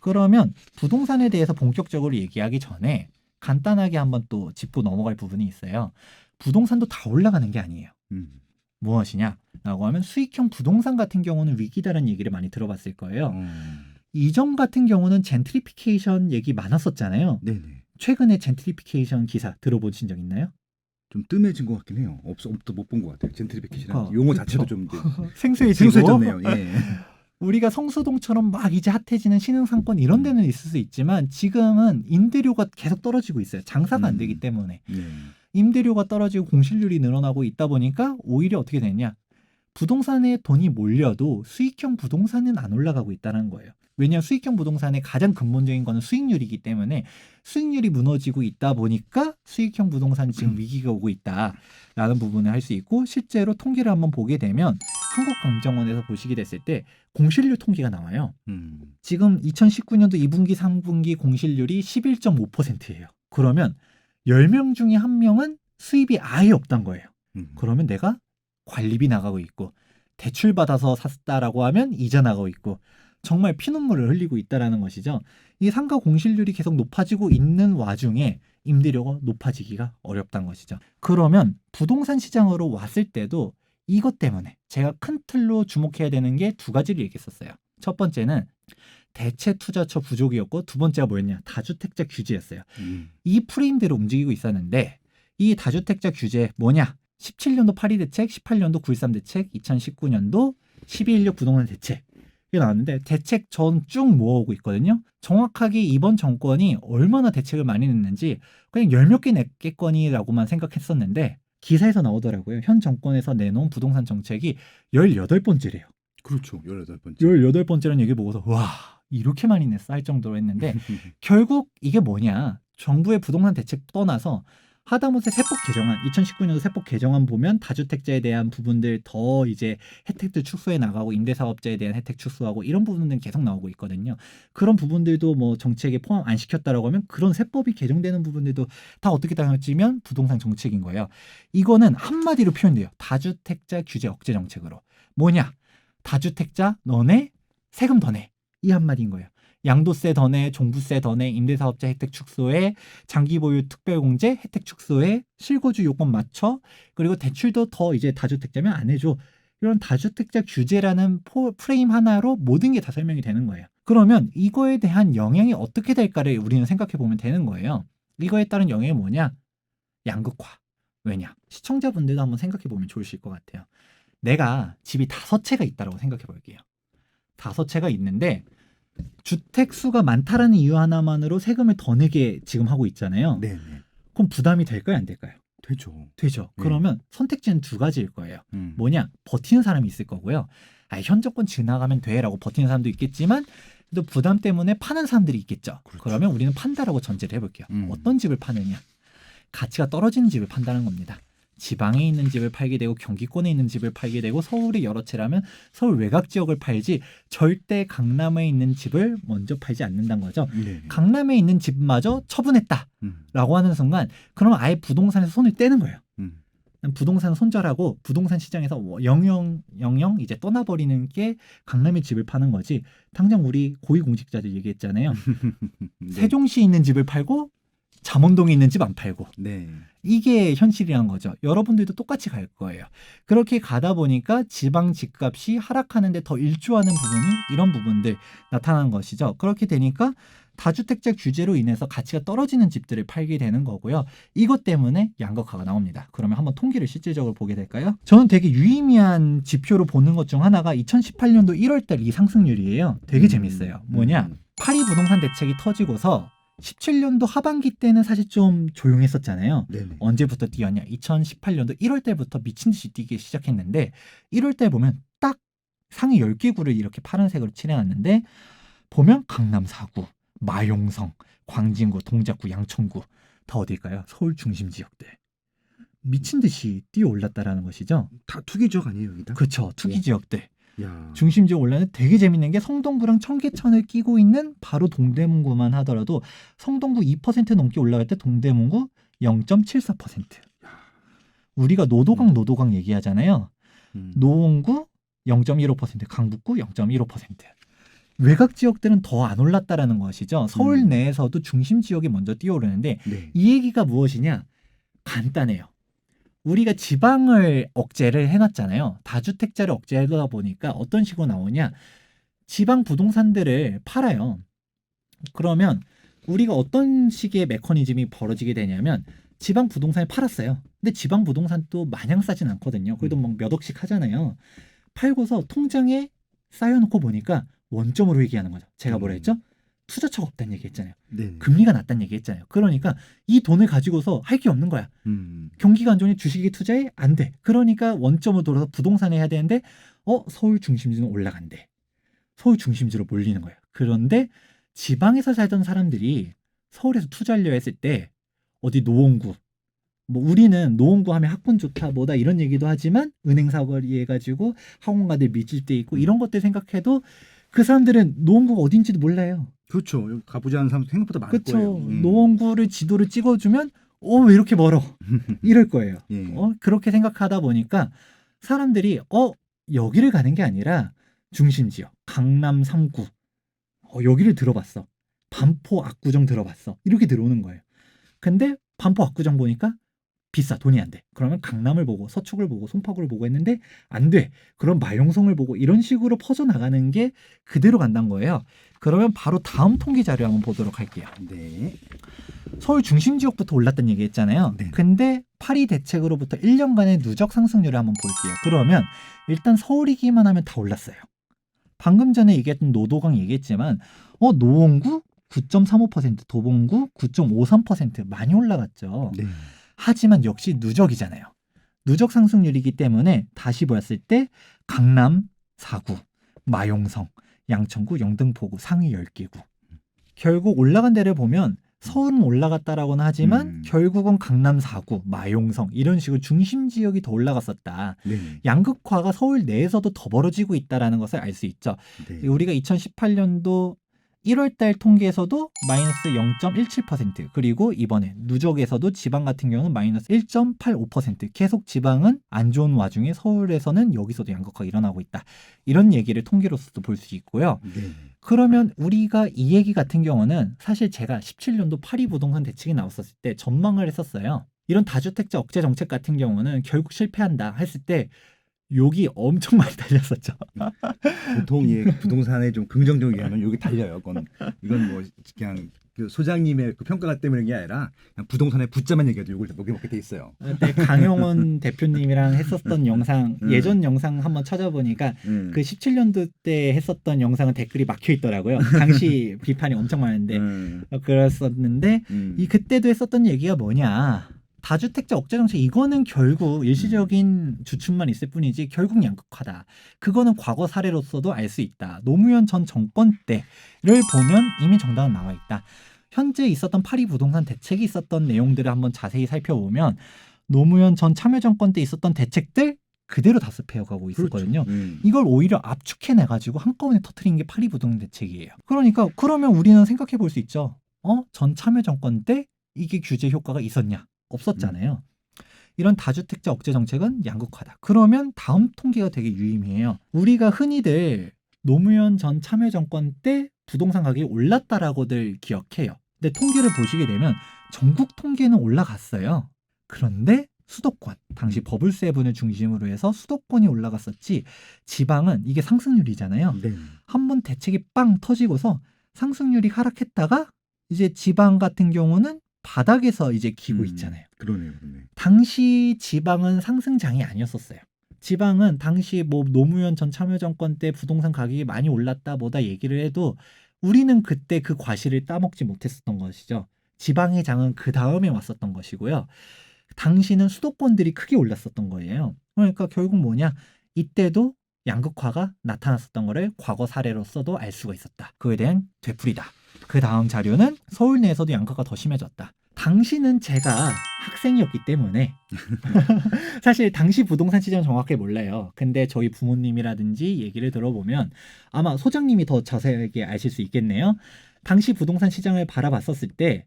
그러면 부동산에 대해서 본격적으로 얘기하기 전에 간단하게 한번 또 짚고 넘어갈 부분이 있어요. 부동산도 다 올라가는 게 아니에요. 무엇이냐라고 하면 수익형 부동산 같은 경우는 위기다라는 얘기를 많이 들어봤을 거예요. 이전 같은 경우는 젠트리피케이션 얘기 많았었잖아요. 네네. 최근에 젠트리피케이션 기사 들어보신 적 있나요? 좀 뜸해진 것 같긴 해요. 또 못 본 것 같아요. 젠트리피케이션 그러니까, 용어 그쵸. 자체도 좀 이제 생소해지고 생소해졌네요. 예. 우리가 성수동처럼 막 이제 핫해지는 신흥상권 이런 데는 있을 수 있지만 지금은 임대료가 계속 떨어지고 있어요. 장사가 안 되기 때문에. 네. 임대료가 떨어지고 공실률이 늘어나고 있다 보니까 오히려 어떻게 되냐. 부동산에 돈이 몰려도 수익형 부동산은 안 올라가고 있다는 거예요. 왜냐하면 수익형 부동산의 가장 근본적인 거는 수익률이기 때문에 수익률이 무너지고 있다 보니까 수익형 부동산이 지금 위기가 오고 있다라는 부분을 할 수 있고 실제로 통계를 한번 보게 되면 한국감정원에서 보시게 됐을 때 공실률 통계가 나와요. 지금 2019년도 2분기, 3분기 공실률이 11.5%예요. 그러면 10명 중에 1명은 수입이 아예 없단 거예요. 그러면 내가 관리비 나가고 있고 대출 받아서 샀다라고 하면 이자 나가고 있고 정말 피눈물을 흘리고 있다라는 것이죠. 이 상가 공실률이 계속 높아지고 있는 와중에 임대료가 높아지기가 어렵다는 것이죠. 그러면 부동산 시장으로 왔을 때도 이것 때문에 제가 큰 틀로 주목해야 되는 게 두 가지를 얘기했었어요. 첫 번째는 대체 투자처 부족이었고 두 번째가 뭐였냐? 다주택자 규제였어요. 이 프레임대로 움직이고 있었는데 이 다주택자 규제 뭐냐? 17년도 파리 대책, 18년도 9.13 대책, 2019년도 12.16 부동산 대책 이게 나왔는데 대책 전 쭉 모아오고 있거든요. 정확하게 이번 정권이 얼마나 대책을 많이 냈는지 그냥 10몇 개 냈겠거니라고만 생각했었는데 기사에서 나오더라고요. 현 정권에서 내놓은 부동산 정책이 18번째래요. 그렇죠. 18번째. 18번째라는 얘기 보고서 와 이렇게 많이 냈어 할 정도로 했는데 결국 이게 뭐냐. 정부의 부동산 대책 떠나서 하다못해 세법 개정안 2019년도 세법 개정안 보면 다주택자에 대한 부분들 더 이제 혜택들 축소해 나가고 임대사업자에 대한 혜택 축소하고 이런 부분들은 계속 나오고 있거든요. 그런 부분들도 뭐 정책에 포함 안 시켰다라고 하면 그런 세법이 개정되는 부분들도 다 어떻게 따지면 부동산 정책인 거예요. 이거는 한마디로 표현돼요. 다주택자 규제 억제 정책으로. 뭐냐? 다주택자 너네 세금 더 내. 이 한마디인 거예요. 양도세 더 내, 종부세 더 내, 임대사업자 혜택 축소에, 장기보유 특별공제 혜택 축소에, 실거주 요건 맞춰, 그리고 대출도 더 이제 다주택자면 안 해줘. 이런 다주택자 규제라는 프레임 하나로 모든 게 다 설명이 되는 거예요. 그러면 이거에 대한 영향이 어떻게 될까를 우리는 생각해 보면 되는 거예요. 이거에 따른 영향이 뭐냐? 양극화. 왜냐? 시청자분들도 한번 생각해 보면 좋으실 것 같아요. 내가 집이 5채가 있다고 생각해 볼게요. 5채가 있는데 주택 수가 많다라는 이유 하나만으로 세금을 더 내게 지금 하고 있잖아요. 네네. 그럼 부담이 될까요? 안 될까요? 되죠. 되죠. 네. 그러면 선택지는 두 가지일 거예요. 뭐냐? 버티는 사람이 있을 거고요. 현 정권 지나가면 돼라고 버티는 사람도 있겠지만 또 부담 때문에 파는 사람들이 있겠죠. 그렇죠. 그러면 우리는 판다라고 전제를 해볼게요. 어떤 집을 파느냐? 가치가 떨어지는 집을 판다는 겁니다. 지방에 있는 집을 팔게 되고 경기권에 있는 집을 팔게 되고 서울의 여러 채라면 서울 외곽 지역을 팔지 절대 강남에 있는 집을 먼저 팔지 않는다는 거죠. 네. 강남에 있는 집마저 처분했다라고 하는 순간 그러면 아예 부동산에서 손을 떼는 거예요. 부동산 손절하고 부동산 시장에서 영영 이제 떠나버리는 게 강남의 집을 파는 거지. 당장 우리 고위공직자들 얘기했잖아요. 네. 세종시에 있는 집을 팔고 잠원동에 있는 집 안 팔고. 네. 이게 현실이란 거죠. 여러분들도 똑같이 갈 거예요. 그렇게 가다 보니까 지방 집값이 하락하는데 더 일조하는 부분이 이런 부분들 나타나는 것이죠. 그렇게 되니까 다주택자 규제로 인해서 가치가 떨어지는 집들을 팔게 되는 거고요. 이것 때문에 양극화가 나옵니다. 그러면 한번 통계를 실질적으로 보게 될까요? 저는 되게 유의미한 지표로 보는 것 중 하나가 2018년도 1월달 이 상승률이에요. 되게 재밌어요. 뭐냐? 파리 부동산 대책이 터지고서 17년도 하반기 때는 사실 좀 조용했었잖아요. 네네. 언제부터 뛰었냐? 2018년도 1월 달부터 미친 듯이 뛰기 시작했는데 1월 달 보면 딱 상위 10개 구를 이렇게 파란색으로 칠해놨는데 보면 강남 4구, 마용성, 광진구, 동작구, 양천구 다 어딜까요? 서울 중심 지역들. 미친 듯이 뛰어 올랐다라는 것이죠. 다 투기 지역 아니에요, 여기다? 그렇죠. 투기 지역들. 야. 중심 지역 올라는 되게 재밌는 게 성동구랑 청계천을 끼고 있는 바로 동대문구만 하더라도 성동구 2% 넘게 올라갈 때 동대문구 0.74%. 우리가 노도강 얘기하잖아요. 노원구 0.15%, 강북구 0.15%. 외곽 지역들은 더 안 올랐다라는 것이죠. 서울 음. 내에서도 중심 지역이 먼저 뛰어오르는데 네. 이 얘기가 무엇이냐? 간단해요. 우리가 지방을 억제를 해놨잖아요. 다주택자를 억제하다 보니까 어떤 식으로 나오냐? 지방 부동산들을 팔아요. 그러면 우리가 어떤 식의 메커니즘이 벌어지게 되냐면 지방 부동산을 팔았어요. 근데 지방 부동산도 마냥 싸진 않거든요. 그래도 뭐 몇 억씩 하잖아요. 팔고서 통장에 쌓여놓고 보니까 원점으로 회귀하는 거죠. 제가 뭐라 했죠? 투자처가 없다는 얘기 했잖아요. 네. 금리가 낮다는 얘기 했잖아요. 그러니까 이 돈을 가지고서 할 게 없는 거야. 경기가 안 좋으니 주식에 투자해? 안 돼. 그러니까 원점으로 돌아서 부동산에 해야 되는데 서울 중심지는 올라간대. 서울 중심지로 몰리는 거예요. 그런데 지방에서 살던 사람들이 서울에서 투자하려 했을 때 어디 노원구 뭐 우리는 노원구 하면 학군 좋다 뭐다 이런 얘기도 하지만 은행 사거리 해가지고 학원가들 밀집돼 있고 이런 것들 생각해도 그 사람들은 노원구가 어딘지도 몰라요. 그렇죠. 여기 가보지 않은 사람 생각보다 많을 그렇죠. 거예요. 노원구를 지도를 찍어주면 왜 이렇게 멀어? 이럴 거예요. 예. 그렇게 생각하다 보니까 사람들이 여기를 가는 게 아니라 중심 지역 강남 3구 여기를 들어봤어. 반포 압구정 들어봤어. 이렇게 들어오는 거예요. 근데 반포 압구정 보니까 비싸. 돈이 안 돼. 그러면 강남을 보고 서축을 보고 송파구를 보고 했는데 안 돼. 그럼 마용성을 보고 이런 식으로 퍼져나가는 게 그대로 간다는 거예요. 그러면 바로 다음 통계 자료 한번 보도록 할게요. 네. 서울 중심 지역부터 올랐다는 얘기 했잖아요. 네. 근데 파리 대책으로부터 1년간의 누적 상승률을 한번 볼게요. 그러면 일단 서울이기만 하면 다 올랐어요. 방금 전에 얘기했던 노도강 얘기했지만 노원구 9.35%, 도봉구 9.53% 많이 올라갔죠. 네. 하지만 역시 누적이잖아요. 누적 상승률이기 때문에 다시 보았을 때 강남 4구, 마용성, 양천구, 영등포구 상위 10개구. 결국 올라간 데를 보면 서울은 올라갔다라고는 하지만 결국은 강남 4구, 마용성 이런 식으로 중심 지역이 더 올라갔었다. 네. 양극화가 서울 내에서도 더 벌어지고 있다는 것을 알 수 있죠. 네. 우리가 2018년도 1월달 통계에서도 마이너스 0.17% 그리고 이번에 누적에서도 지방 같은 경우는 마이너스 1.85% 계속 지방은 안 좋은 와중에 서울에서는 여기서도 양극화가 일어나고 있다. 이런 얘기를 통계로서도 볼 수 있고요. 네. 그러면 우리가 이 얘기 같은 경우는 사실 제가 17년도 파리 부동산 대책이 나왔었을 때 전망을 했었어요. 이런 다주택자 억제 정책 같은 경우는 결국 실패한다 했을 때 욕이 엄청 많이 달렸었죠. 보통 부동산에 좀 긍정적인 얘기하면 여기 달려요. 이건 뭐 그냥 그 소장님의 그 평가 때문에 게 아니라 그냥 부동산에 붙자만 얘기해도 욕을 먹게 돼 있어요. 그때 강용원 대표님이랑 했었던 영상 예전 영상 한번 찾아보니까 그 17년도 때 했었던 영상은 댓글이 막혀 있더라고요. 당시 비판이 엄청 많은데 그랬었는데 이 그때도 했었던 얘기가 뭐냐? 다주택자 억제 정책 이거는 결국 일시적인 주춤만 있을 뿐이지 결국 양극화다. 그거는 과거 사례로서도 알 수 있다. 노무현 전 정권 때를 보면 이미 정답은 나와 있다. 현재 있었던 파리 부동산 대책이 있었던 내용들을 한번 자세히 살펴보면 노무현 전 참여정권 때 있었던 대책들 그대로 다습해 가고 있었거든요. 그렇죠. 이걸 오히려 압축해내 가지고 한꺼번에 터트린 게 파리 부동산 대책이에요. 그러니까 그러면 우리는 생각해 볼 수 있죠. 전 참여정권 때 이게 규제 효과가 있었냐? 없었잖아요. 이런 다주택자 억제 정책은 양극화다. 그러면 다음 통계가 되게 유의미해요. 우리가 흔히들 노무현 전 참여정권 때 부동산 가격이 올랐다라고들 기억해요. 근데 통계를 보시게 되면 전국 통계는 올라갔어요. 그런데 수도권, 당시 버블7을 중심으로 해서 수도권이 올라갔었지 지방은 이게 상승률이잖아요. 네. 한번 대책이 빵 터지고서 상승률이 하락했다가 이제 지방 같은 경우는 바닥에서 이제 기고 있잖아요. 그러네요. 당시 지방은 상승장이 아니었었어요. 지방은 당시 뭐 노무현 전 참여정권 때 부동산 가격이 많이 올랐다 뭐다 얘기를 해도 우리는 그때 그 과실을 따먹지 못했었던 것이죠. 지방의 장은 그 다음에 왔었던 것이고요. 당시는 수도권들이 크게 올랐었던 거예요. 그러니까 결국 뭐냐? 이때도 양극화가 나타났었던 거를 과거 사례로서도 알 수가 있었다. 그에 대한 되풀이다. 그 다음 자료는 서울 내에서도 양극화가 더 심해졌다. 당시는 제가 학생이었기 때문에 사실 당시 부동산 시장 정확하게 몰라요. 근데 저희 부모님이라든지 얘기를 들어보면 아마 소장님이 더 자세하게 아실 수 있겠네요. 당시 부동산 시장을 바라봤었을 때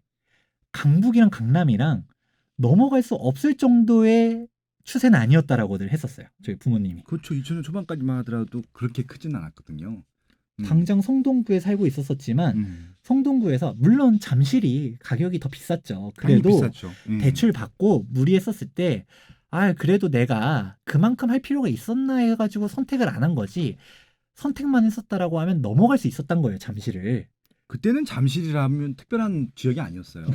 강북이랑 강남이랑 넘어갈 수 없을 정도의 추세는 아니었다라고들 했었어요. 저희 부모님이. 그렇죠. 2000년 초반까지만 하더라도 그렇게 크진 않았거든요. 당장 성동구에 살고 있었었지만 성동구에서 물론 잠실이 가격이 더 비쌌죠. 그래도 비쌌죠. 대출 받고 무리했었을 때 그래도 내가 그만큼 할 필요가 있었나 해가지고 선택을 안 한 거지. 선택만 했었다라고 하면 넘어갈 수 있었던 거예요, 잠실을. 그때는 잠실이라면 특별한 지역이 아니었어요.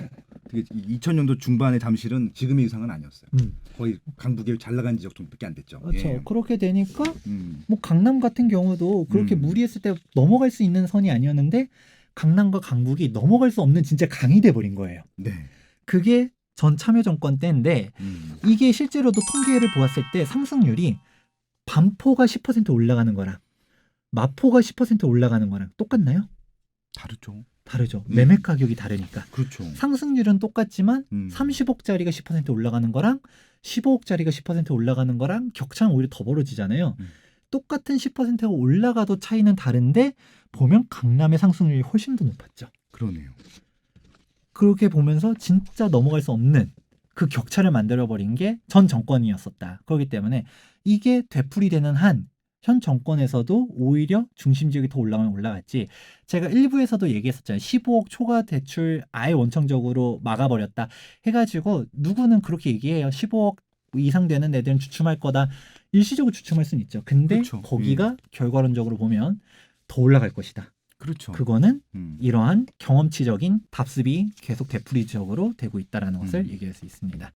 되게 2000년도 중반의 잠실은 지금의 이상은 아니었어요. 거의 강북에 잘 나간 지역 정도밖에 안 됐죠. 그렇죠. 예. 그렇게 되니까 음. 뭐 강남 같은 경우도 그렇게 무리했을 때 넘어갈 수 있는 선이 아니었는데 강남과 강북이 넘어갈 수 없는 진짜 강이 돼버린 거예요. 네. 그게 전 참여정권 때인데 이게 실제로도 통계를 보았을 때 상승률이 반포가 10% 올라가는 거랑 마포가 10% 올라가는 거랑 똑같나요? 다르죠. 다르죠. 매매 가격이 다르니까. 그렇죠. 상승률은 똑같지만 30억짜리가 10% 올라가는 거랑 15억짜리가 10% 올라가는 거랑 격차는 오히려 더 벌어지잖아요. 똑같은 10%가 올라가도 차이는 다른데 보면 강남의 상승률이 훨씬 더 높았죠. 그러네요. 그렇게 보면서 진짜 넘어갈 수 없는 그 격차를 만들어버린 게 전 정권이었었다. 그렇기 때문에 이게 되풀이되는 한 현 정권에서도 오히려 중심 지역이 더 올라가면 올라갔지. 제가 1부에서도 얘기했었잖아요. 15억 초과 대출 아예 원청적으로 막아버렸다 해가지고 누구는 그렇게 얘기해요. 15억 이상 되는 애들은 주춤할 거다. 일시적으로 주춤할 수는 있죠. 근데 그렇죠. 거기가 결과론적으로 보면 더 올라갈 것이다. 그렇죠. 그거는 이러한 경험치적인 답습이 계속 되풀이적으로 되고 있다는 것을 얘기할 수 있습니다.